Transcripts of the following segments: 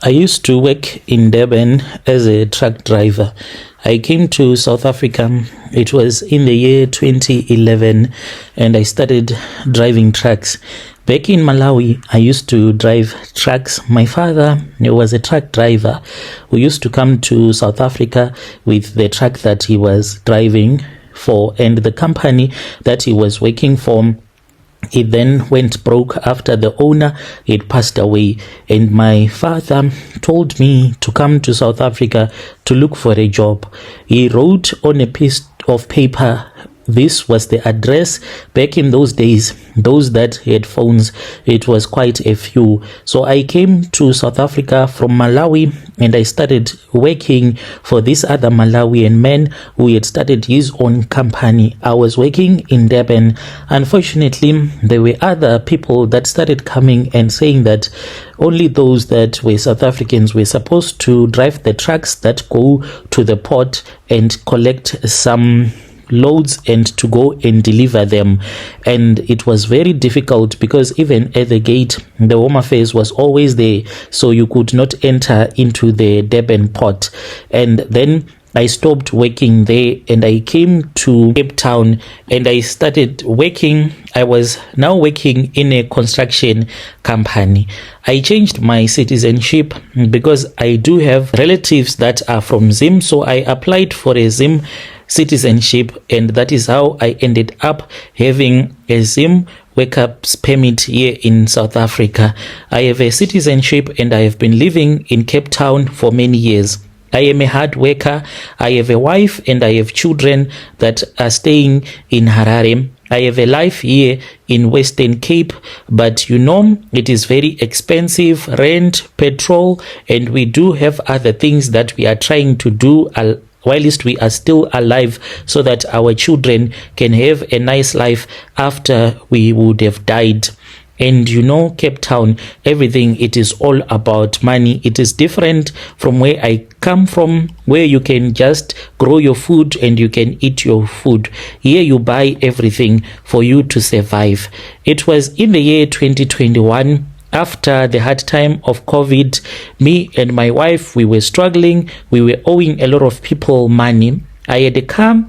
I used to work in Durban as a truck driver. I came to South Africa. It was in the year 2011 and I started driving trucks. Back in Malawi, I used to drive trucks. My father was a truck driver who used to come to South Africa with the truck that he was driving for, and the company that he was working for, it then went broke after the owner had passed away, and my father told me to come to South Africa to look for a job. He wrote on a piece of paper, this was the address. Back in those days, those that had phones, it was quite a few. So I came to South Africa from Malawi and I started working for this other Malawian man who had started his own company. I was working in Durban. Unfortunately, there were other people that started coming and saying that only those that were South Africans were supposed to drive the trucks that go to the port and collect some loads and to go and deliver them. And it was very difficult because even at the gate the Home Affairs was always there, so you could not enter into the Durban port. And then I stopped working there and I came to Cape Town and I started working. I was now working in a construction company. I changed my citizenship because I do have relatives that are from Zim, so I applied for a Zim citizenship, and that is how I ended up having a Zim workers permit here in South Africa. I have a citizenship and I have been living in Cape Town for many years. I am a hard worker. I have a wife and I have children that are staying in Harare. I have a life here in Western Cape, but it is very expensive, rent, petrol, and we do have other things that we are trying to do whilst we are still alive, so that our children can have a nice life after we would have died. And Cape Town, everything, it is all about money. It is different from where I come from, where you can just grow your food and you can eat your food. Here you buy everything for you to survive. It was in the year 2021, after the hard time of COVID. Me and my wife, we were struggling. We were owing a lot of people money. I had a car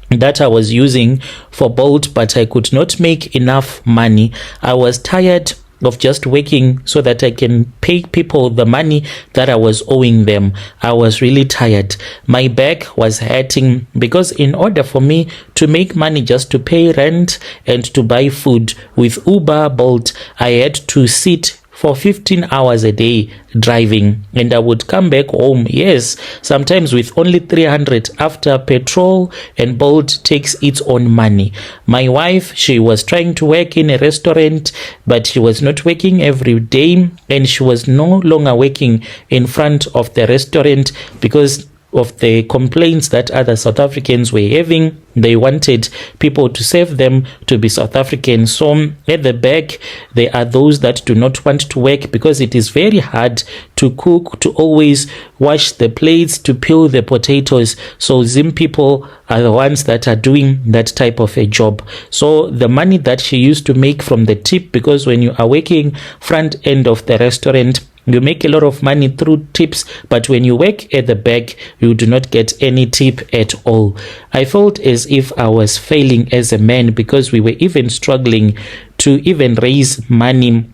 that I was using for Bolt, but I could not make enough money. I was tired of just working so that I can pay people the money that I was owing them. I was really tired. My back was hurting because in order for me to make money just to pay rent and to buy food with Uber, Bolt, I had to sit for 15 hours a day driving, and I would come back home, yes, sometimes with only 300 after petrol and Bolt takes its own money. My wife, she was trying to work in a restaurant, but she was not working every day, and she was no longer working in front of the restaurant because of the complaints that other South Africans were having. They wanted people to serve them to be South African. So at the back, there are those that do not want to work because it is very hard to cook, to always wash the plates, to peel the potatoes. So Zim people are the ones that are doing that type of a job. So the money that she used to make from the tip, because when you are working front end of the restaurant, you make a lot of money through tips, but when you work at the back, you do not get any tip at all. I felt as if I was failing as a man because we were even struggling to even raise money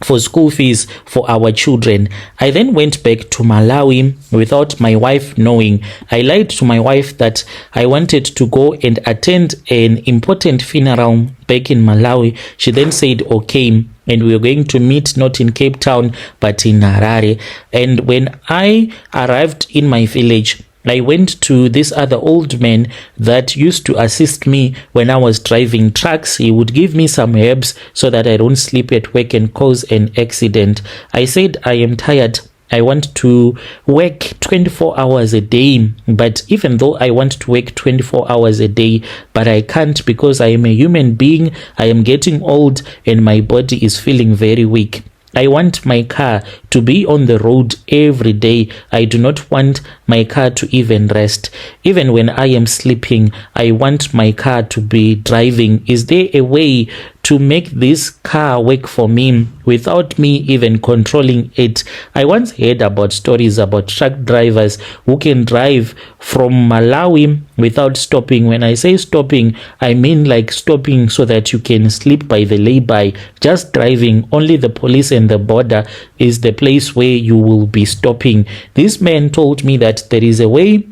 for school fees for our children. I then went back to Malawi without my wife knowing. I lied to my wife that I wanted to go and attend an important funeral back in Malawi. She then said okay, and we were going to meet not in Cape Town but in Harare. And when I arrived in my village, I went to this other old man that used to assist me when I was driving trucks. He would give me some herbs so that I don't sleep at work and cause an accident. I said, I am tired. I want to work 24 hours a day. But even though I want to work 24 hours a day, but I can't because I am a human being. I am getting old and my body is feeling very weak. I want my car to be on the road every day. I do not want my car to even rest. Even when I am sleeping, I want my car to be driving. Is there a way to make this car work for me without me even controlling it. I once heard about stories about truck drivers who can drive from Malawi without stopping. When I say stopping, I mean like stopping so that you can sleep by the lay-by. Just driving. Only the police and the border is the place where you will be stopping. This man told me that there is a way,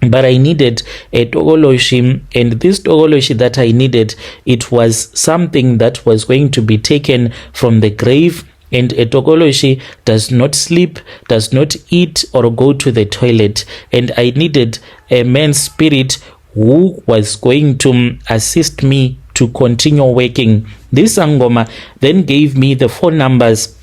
but I needed a togoloshi, and this togoloshi that I needed, it was something that was going to be taken from the grave, and a togoloshi does not sleep, does not eat or go to the toilet, and I needed a man spirit who was going to assist me to continue working. This Sangoma then gave me the phone numbers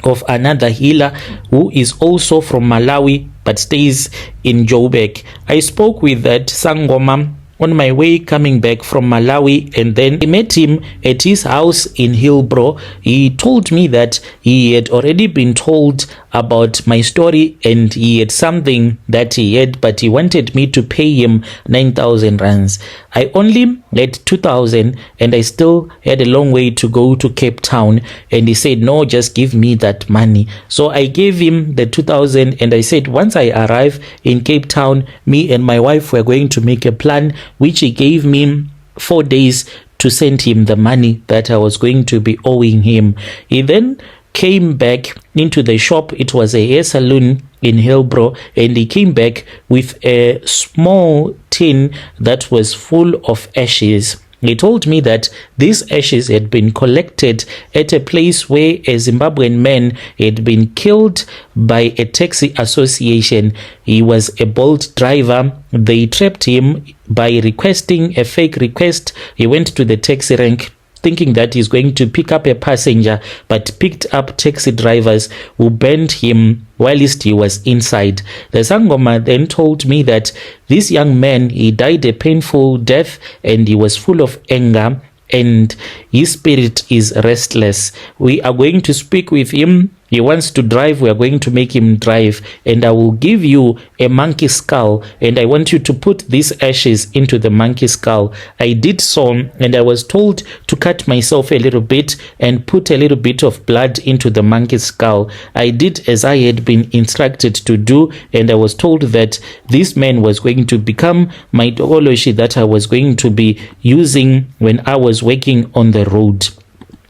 of another healer who is also from Malawi but stays in Joburg. I spoke with that Sangoma on my way coming back from Malawi, and then I met him at his house in Hillbrow. He told me that he had already been told about my story and he had something that he had, but he wanted me to pay him 9,000 rands. I only had 2,000 and I still had a long way to go to Cape Town, and he said, no, just give me that money. So I gave him the 2,000 and I said, once I arrive in Cape Town, me and my wife were going to make a plan, which he gave me 4 days to send him the money that I was going to be owing him. He then came back into the shop. It was a hair salon in Hillbrow, and he came back with a small tin that was full of ashes. He told me that these ashes had been collected at a place where a Zimbabwean man had been killed by a taxi association. He was a Bolt driver. They trapped him by requesting a fake request. He went to the taxi rank thinking that he's going to pick up a passenger, but picked up taxi drivers who burned him whilst he was inside. The Sangoma then told me that this young man, he died a painful death and he was full of anger and his spirit is restless. We are going to speak with him. He wants to drive. We are going to make him drive, and I will give you a monkey skull, and I want you to put these ashes into the monkey skull. I did so, and I was told to cut myself a little bit and put a little bit of blood into the monkey skull. I did as I had been instructed to do, and I was told that this man was going to become my togoloshi that I was going to be using when I was working on the road.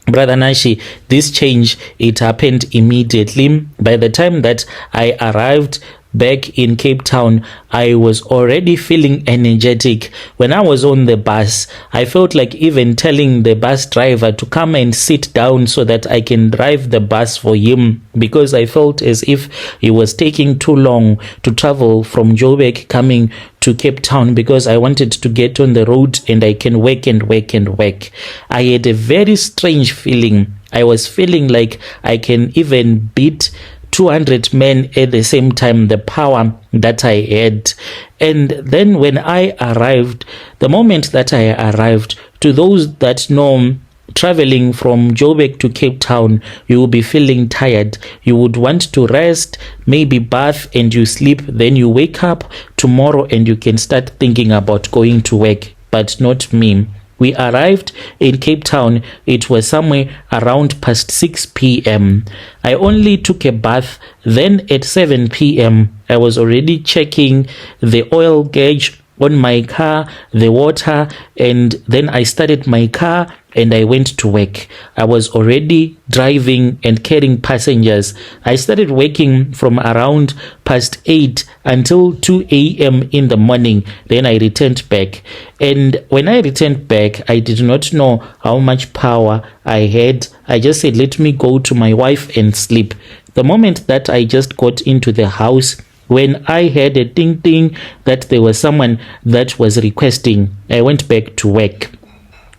Brother Nashi, this change, it happened immediately. By the time that I arrived back in Cape Town, I was already feeling energetic. When I was on the bus, I felt like even telling the bus driver to come and sit down so that I can drive the bus for him, because I felt as if he was taking too long to travel from Joburg coming to Cape Town, because I wanted to get on the road and I can work and work and work. I had a very strange feeling. I was feeling like I can even beat 200 men at the same time, the power that I had. And then when I arrived, the moment that I arrived, to those that know, traveling from Joburg to Cape Town, you will be feeling tired. You would want to rest, maybe bath and you sleep, then you wake up tomorrow and you can start thinking about going to work. But not me. We arrived in Cape Town. It was somewhere around past 6 p.m. I only took a bath. Then at 7 p.m. I was already checking the oil gauge on my car, the water, and then I started my car and I went to work. I was already driving and carrying passengers. I started working from around past 8 until 2 a.m. in the morning. Then I returned back. And when I returned back, I did not know how much power I had. I just said, let me go to my wife and sleep. The moment that I just got into the house, when I heard a ding ding that there was someone that was requesting, I went back to work.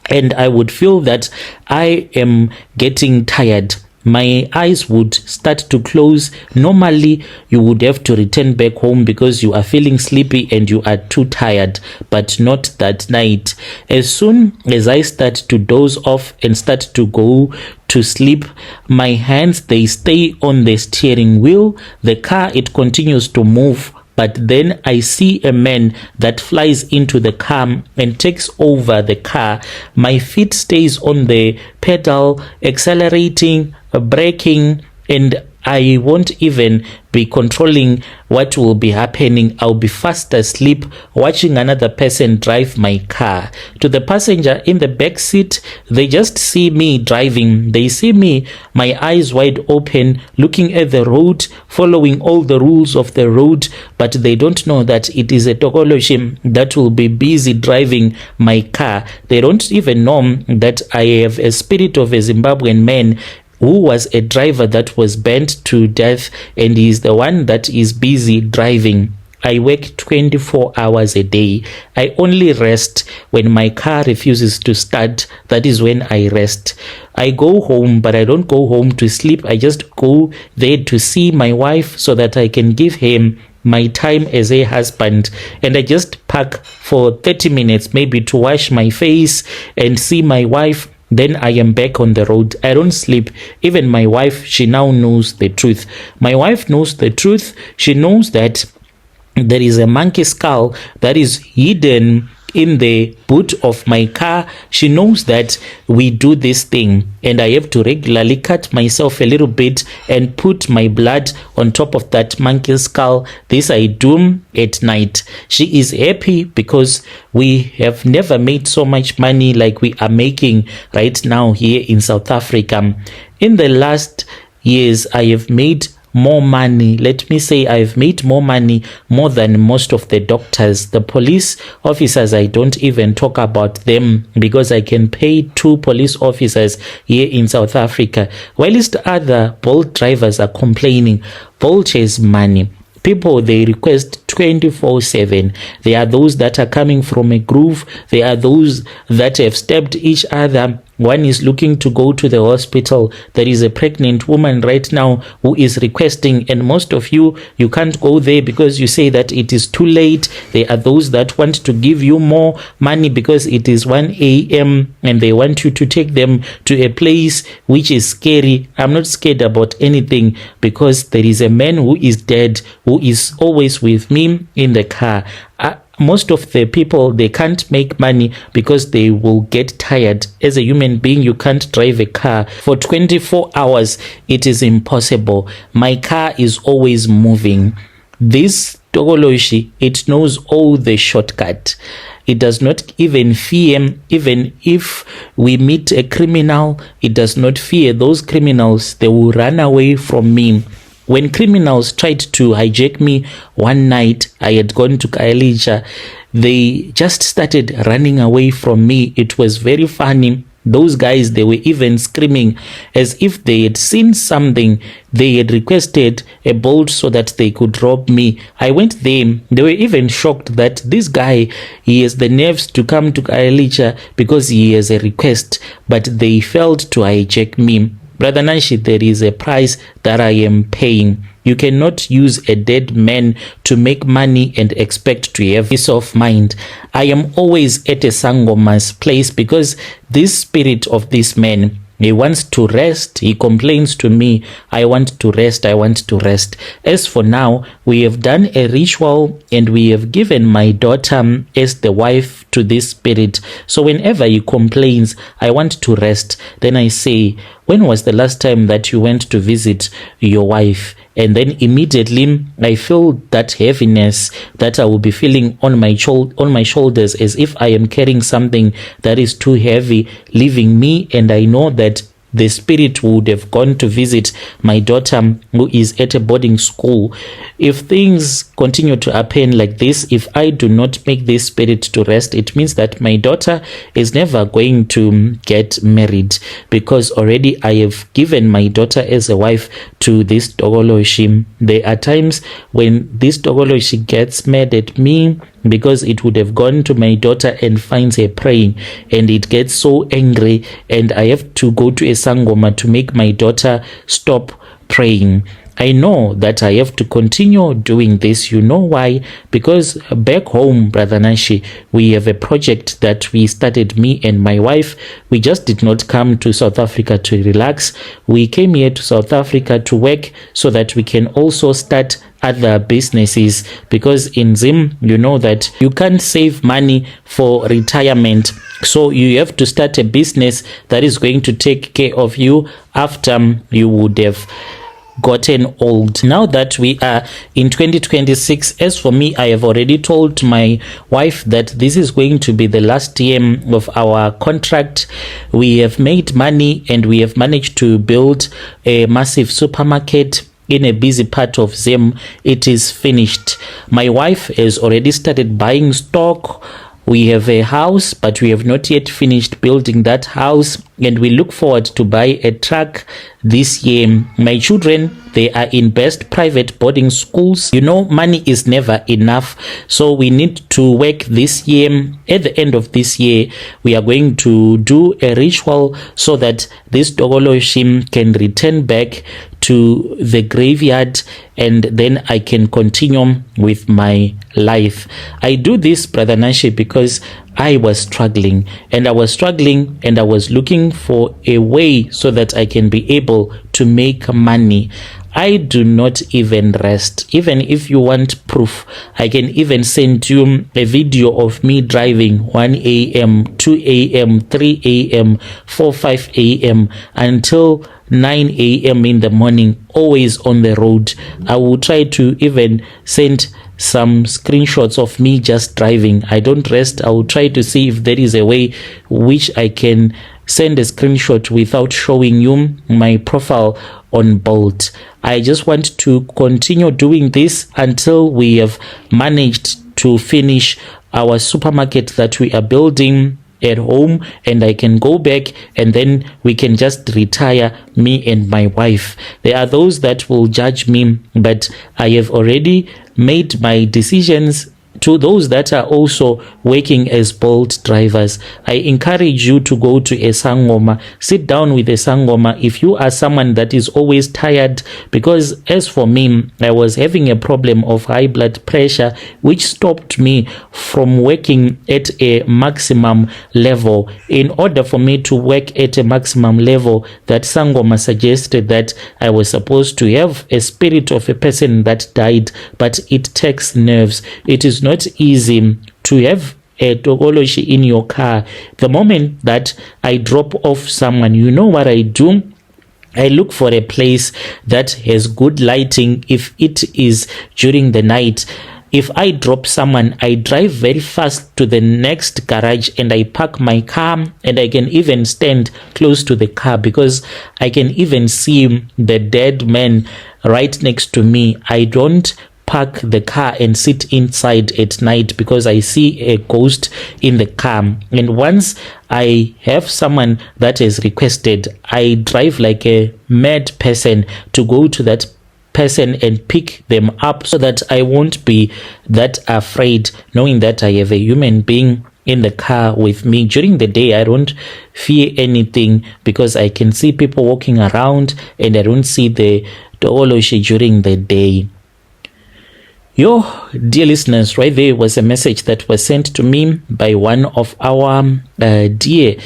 And I would feel that I am getting tired. My eyes would start to close. Normally, you would have to return back home because you are feeling sleepy and you are too tired, but not that night. As soon as I start to doze off and start to go to sleep, my hands, they stay on the steering wheel. The car, it continues to move but then I see a man that flies into the car and takes over the car. My feet stays on the pedal, accelerating, braking, and I won't even be controlling what will be happening. I'll be fast asleep watching another person drive my car. To the passenger in the back seat, they just see me driving. They see me, my eyes wide open, looking at the road, following all the rules of the road, but they don't know that it is a Tokoloshi that will be busy driving my car. They don't even know that I have a spirit of a Zimbabwean man who was a driver that was burnt to death, and he is the one that is busy driving. I work 24 hours a day. I only rest when my car refuses to start. That is when I rest. I go home, but I don't go home to sleep. I just go there to see my wife so that I can give him my time as a husband. And I just park for 30 minutes maybe to wash my face and see my wife. Then I am back on the road. I don't sleep. Even my wife, she now knows the truth. My wife knows the truth. She knows that there is a monkey skull that is hidden in the boot of my car. She knows that we do this thing, and I have to regularly cut myself a little bit and put my blood on top of that monkey skull. This I do at night. She is happy because we have never made so much money like we are making right now here in South Africa. In the last years, I have made more money. Let me say I've made more money, more than most of the doctors. The police officers, I don't even talk about them because I can pay 2 police officers here in South Africa. Whilst other Bolt drivers are complaining, Bolt has money. People, they request 24/7. There are those that are coming from a groove. There are those that have stabbed each other. One is looking to go to the hospital. There is a pregnant woman right now who is requesting, and most of you can't go there because you say that it is too late. There are those that want to give you more money because it is 1 a.m. and they want you to take them to a place which is scary. I'm not scared about anything because there is a man who is dead, who is always with me in the car. Most of the people, they can't make money because they will get tired. As a human being, you can't drive a car for 24 hours. It is impossible. My car is always moving. This Tokoloshi, it knows all the shortcut. It does not even fear, even if we meet a criminal, it does not fear those criminals. They will run away from me. When criminals tried to hijack me one night, I had gone to Kaelija. They just started running away from me. It was very funny. Those guys, they were even screaming as if they had seen something. They had requested a Bolt so that they could rob me. I went there. They were even shocked that this guy, he has the nerves to come to Kaelija because he has a request, but they failed to hijack me. Brother Nanshi, there is a price that I am paying. You cannot use a dead man to make money and expect to have peace of mind. I am always at a Sangoma's place because this spirit of this man, he wants to rest. He complains to me, I want to rest, I want to rest. As for now, we have done a ritual and we have given my daughter as the wife to this spirit. So whenever he complains, I want to rest, then I say, when was the last time that you went to visit your wife? And then immediately I feel that heaviness that I will be feeling on my shoulders, as if I am carrying something that is too heavy, leaving me. And I know that the spirit would have gone to visit my daughter who is at a boarding school. If things continue to happen like this, if I do not make this spirit to rest, it means that my daughter is never going to get married because already I have given my daughter as a wife to this Tokoloshi. There are times when this Tokoloshi gets mad at me because it would have gone to my daughter and finds her praying, and it gets so angry, and I have to go to a Sangoma to make my daughter stop praying. I know that I have to continue doing this. You know why? Because back home, Brother Nashi, we have a project that we started, me and my wife. We just did not come to South Africa to relax. We came here to South Africa to work so that we can also start other businesses, because in Zim, you know that you can't save money for retirement. So you have to start a business that is going to take care of you after you would have gotten old. Now that we are in 2026, as for me, I have already told my wife that this is going to be the last year of our contract. We have made money and we have managed to build a massive supermarket in a busy part of Zim. It is finished. My wife has already started buying stock. We have a house, but we have not yet finished building that house, and we look forward to buy a truck this year. My children, they are in best private boarding schools. You know, money is never enough, so we need to work this year. At the end of this year, we are going to do a ritual so that this Dogoloshim can return back to the graveyard, and then I can continue with my life. I do this, Brother Nashi, because I was struggling and I was looking for a way so that I can be able to make money. I do not even rest. Even if you want proof, I can even send you a video of me driving 1 a.m., 2 a.m., 3 a.m., 4, 5 a.m. until 9 a.m. in the morning, always on the road. I will try to even send some screenshots of me just driving. I don't rest. I will try to see if there is a way which I can send a screenshot without showing you my profile on Bolt. I just want to continue doing this until we have managed to finish our supermarket that we are building at home, and I can go back and then we can just retire, me and my wife. There are those that will judge me, but I have already made my decisions. To those that are also working as Bolt drivers, I encourage you to go to a Sangoma, sit down with a Sangoma if you are someone that is always tired, because as for me, I was having a problem of high blood pressure which stopped me from working at a maximum level. In order for me to work at a maximum level, that Sangoma suggested that I was supposed to have a spirit of a person that died, but it takes nerves. It is not easy to have a togology in your car. The moment that I drop off someone, you know what I do? I look for a place that has good lighting if it is during the night. If I drop someone, I drive very fast to the next garage and I park my car, and I can even stand close to the car because I can even see the dead man right next to me. I don't park the car and sit inside at night because I see a ghost in the car. And once I have someone that has requested, I drive like a mad person to go to that person and pick them up so that I won't be that afraid, knowing that I have a human being in the car with me. During the day, I don't fear anything because I can see people walking around and I don't see the Oloshi during the day. Yo, dear listeners, right there was a message that was sent to me by one of our dear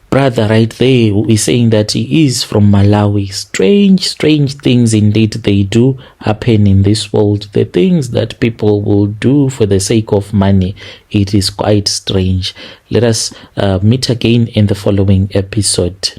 brother right there, who is saying that he is from Malawi. Strange things indeed they do happen in this world. The things that people will do for the sake of money, it is quite strange. Let us meet again in the following episode.